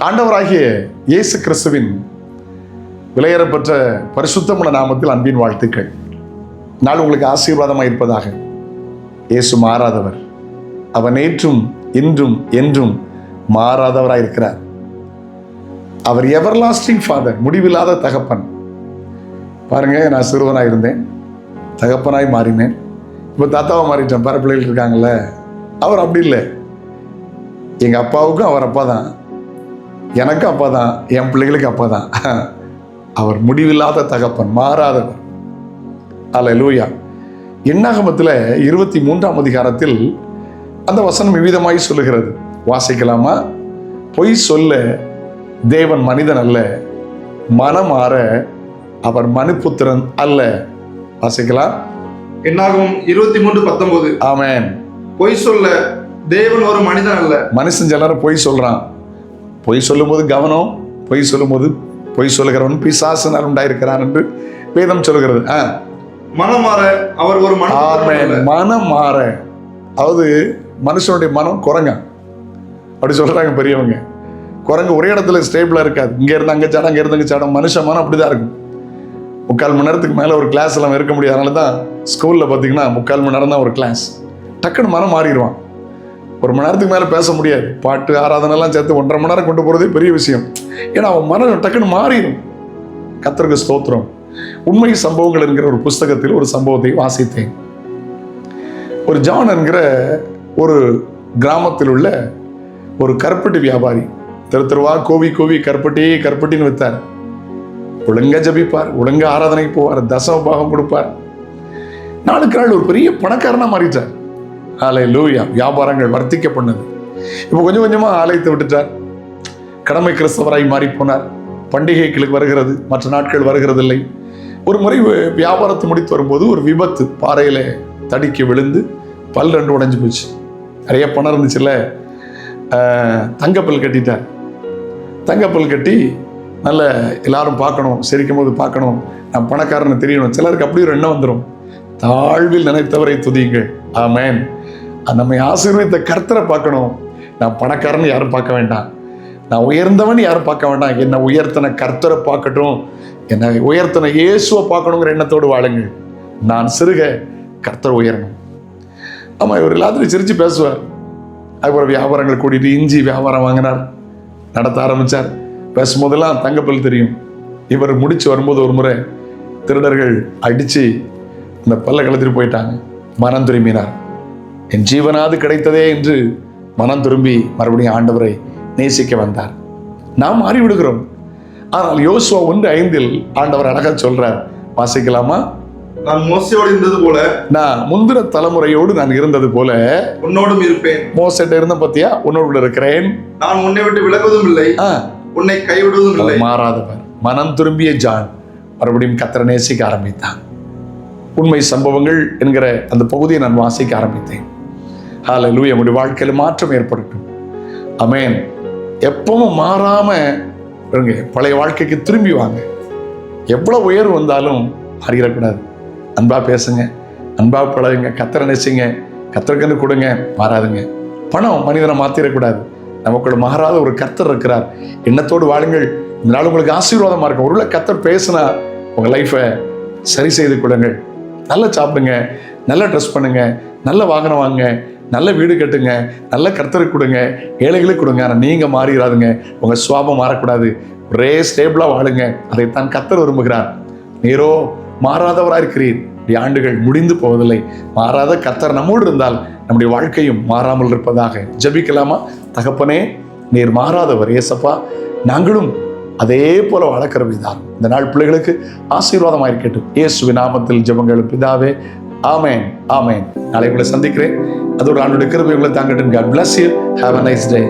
ஆண்டவராகிய இயேசு கிறிஸ்துவின் விலையேறப்பெற்ற பரிசுத்தமான நாமத்தில் அன்பின் வாழ்த்துக்கள். நாள் உங்களுக்கு ஆசீர்வாதமாக இருப்பதாக. இயேசு மாறாதவர். அவர் நேற்றும் இன்றும் என்றும் மாறாதவராக இருக்கிறார். அவர் எவர்லாஸ்டிங் ஃபாதர், முடிவில்லாத தகப்பன். பாருங்க, நான் சிறுவனாக இருந்தேன், தகப்பனாய் மாறினேன், இப்போ தாத்தாவை மாறிட்டேன். பேர பிள்ளைகள் இருக்காங்கல்ல, அவர் அப்படி இல்லை. எங்கள் அப்பாவுக்கும் அவர் அப்பா தான், எனக்கும் அப்பா தான், என் பிள்ளைகளுக்கு அப்பா தான். அவர் முடிவில்லாத தகப்பன், மாறாதவர். அல்லேலூயா. என்னாகமத்தில் 23ஆம் அதிகாரத்தில் அந்த வசனம் விவிதமாய் சொல்லுகிறது. வாசிக்கலாமா? பொய் சொல்ல தேவன் மனிதன் அல்ல, மனமாற அவர் மனுபுத்திரன் அல்ல. வாசிக்கலாம். என்னாகும் 23:19. ஆமென். பொய் சொல்ல தேவன் ஒரு மனிதன் அல்ல. மனுஷன் எல்லாரும் பொய் சொல்றான். பொய் சொல்லும்போது கவனம். பொய் சொல்லும்போது பொய் சொல்லுகிறவன் பிசாசினால் உண்டாயிருக்கிறான் என்று வேதம் சொல்லுகிறது. மனமாற அவர் ஒரு மனிதன். மனம் மாற, அதாவது மனுஷனுடைய மனம் குரங்க, அப்படி சொல்றாங்க பெரியவங்க. குரங்கு ஒரே இடத்துல ஸ்டேபிளா இருக்காது. இங்க இருந்து அங்க சாடம், அங்க இருந்து அங்க சாடம். மனுஷன் மனம் அப்படிதான் இருக்கும். 3/4 மணி நேரத்துக்கு மேல ஒரு கிளாஸ் எல்லாம் இருக்க முடியாது. அதனால தான் ஸ்கூல்ல பாத்தீங்கன்னா 3/4 மணி நேரம் தான் ஒரு கிளாஸ். டக்குன்னு மனம் மாறிடுவான். 1 மணி நேரத்துக்கு மேல பேச முடியாது. பாட்டு ஆராதனை எல்லாம் சேர்த்து 1.5 மணி நேரம் கொண்டு போறதே பெரிய விஷயம். ஏன்னா அவன் மனம் டக்குன்னு மாறிடும். கர்த்தருக்கு ஸ்தோத்திரம். உண்மை சம்பவங்கள் என்கிற ஒரு புஸ்தகத்தில் ஒரு சம்பவத்தை வாசித்தேன். ஒரு ஜான் என்கிற ஒரு கிராமத்தில் உள்ள ஒரு கருப்பட்டி வியாபாரி தெருவா கோவி கோவி கருப்பட்டின்னு வித்தார். ஒழுங்கா ஜபிப்பார், ஒழுங்கா ஆராதனைக்கு போவார், தசம பாகம் கொடுப்பார். நாளுக்கு நாள் ஒரு பெரிய பணக்காரனா மாறிட்டார். அல்லேலூயா. வியாபாரங்கள் வர்த்திக்க பண்ணது. இப்போ கொஞ்சம் கொஞ்சமா ஆலயத்தை விட்டுட்டார். கடமை கிறிஸ்தவராய் மாறி போனார். பண்டிகைகளுக்கு வருகிறது, மற்ற நாட்கள் வருகிறதில்லை. ஒரு முறை வியாபாரத்தை முடித்து வரும்போது ஒரு விபத்து. பாறையில தடிக்க விழுந்து பல் 2 உடைஞ்சு போச்சு. நிறைய பணம் இருந்துச்சுல்ல, தங்கப்பல் கட்டிட்டார். தங்கப்பல் கட்டி நல்ல எல்லாரும் பார்க்கணும், சிரிக்கும் போது பார்க்கணும், நான் பணக்காரன்னு தெரியணும். சிலருக்கு அப்படி ஒரு எண்ணம் வந்துடும். தாழ்வில் நினைத்தவரை துதியுங்கள். ஆமென். நம்மை ஆசீர்வதித்த கர்த்தரை பார்க்கணும். நான் பணக்காரன் யாரும் பார்க்க வேண்டாம், நான் உயர்ந்தவன் யாரும் பார்க்க வேண்டாம், என்னை உயர்த்தின கர்த்தரை பார்க்கட்டும், என்னை உயர்த்தின இயேசுவை பார்க்கணுங்கிற எண்ணத்தோடு வாழுங்கள். நான் சிறுக, கர்த்தர் உயரணும். ஆமா, இவர் எல்லாத்திலையும் சிரிச்சு பேசுவார். அதுக்கப்புறம் வியாபாரங்கள் கூட்டிட்டு இஞ்சி வியாபாரம் வாங்கினார், நடத்த ஆரம்பிச்சார். பேசும்போதெல்லாம் தங்கப்பல் தெரியும். இவர் முடிச்சு வரும்போது ஒரு முறை திருடர்கள் அடிச்சு அந்த பல்ல கலத்திட்டு போயிட்டாங்க. மனம் திரும்பினார். என் ஜீவனாது கிடைத்ததே என்று மனம் திரும்பி மறுபடியும் ஆண்டவரை நேசிக்க வந்தார். நாம் மாறி விடுகிறோம். ஆனால் யோசுவா 1:5 ஆண்டவர் அழகா சொல்றார். வாசிக்கலாமா? நான் மோசையோடு இருந்தது போல, நான் முந்தின தலைமுறையோடு நான் இருந்தது போல உன்னோடும் இருப்பேன். மோசைட்ட இருந்த பத்தியா, உன்னோடு இருக்கிறேன். நான் உன்னை விட்டு விலகுவதும் இல்லை, உன்னை கைவிடுவதும் இல்லை. மாறாதவர். மனம் திரும்பிய ஜான் மறுபடியும் கர்த்தரை நேசிக்க ஆரம்பித்தான். உண்மை சம்பவங்கள் என்கிற அந்த பகுதியை நான் வாசிக்க ஆரம்பித்தேன். ஹல்லேலூயா. உங்களுடைய வாழ்க்கையில் மாற்றம் ஏற்படட்டும். ஆமென். எப்பவும் மாறாம இருங்க. பழைய வாழ்க்கைக்கு திரும்பி வாங்க. எவ்வளவு உயர்வு வந்தாலும் மாறிடக்கூடாது. அன்பா பேசுங்க, அன்பா பழகுங்க, கர்த்தரை நேசிங்க, கர்த்தருக்குன்னு கொடுங்க, மாறாதுங்க. பணம் மனிதனை மாத்திரக்கூடாது. நமக்குள்ள மாறாத ஒரு கர்த்தர் இருக்கிறார். எண்ணத்தோடு வாழுங்கள். இந்த நாள் உங்களுக்கு ஆசீர்வாதமா இருக்கும். ஒருவேளை கர்த்தர் பேசினா உங்க லைஃபை சரி செய்து கொள்ளுங்கள். நல்லா சாப்பிடுங்க, நல்லா ட்ரெஸ் பண்ணுங்க, நல்ல வாகனம் வாங்க, நல்ல வீடு கட்டுங்க, நல்ல கர்த்தருக்கு கொடுங்க, ஏழைகளுக்கு கொடுங்க. ஆனால் நீங்க மாறிடாதுங்க. உங்க சுவாபம் மாறக்கூடாது. ஒரே ஸ்டேபிளா வாழுங்க. அதைத்தான் கர்த்தர் விரும்புகிறார். நீரோ மாறாதவராக இருக்கிறீர். ஆண்டுகள் முடிந்து போவதில்லை. மாறாத கர்த்தர் நம்மோடு இருந்தால் நம்முடைய வாழ்க்கையும் மாறாமல் இருப்பதாக. ஜெபிக்கலாமா? தகப்பனே, நீர் மாறாதவர். ஏசப்பா, நாங்களும் அதே போல வளர்க்கிறவிதான் இந்த நாள் பிள்ளைகளுக்கு ஆசீர்வாதமாக இருக்கட்டும். இயேசுவின் நாமத்தில் ஜெபங்கள் பிதாவே. ஆமென், ஆமென். நாளை உங்களை சந்திக்கிறேன். அதோட ஆண்டோட கிருபை உங்களை தாங்கட்டும். God bless you. Have a nice day.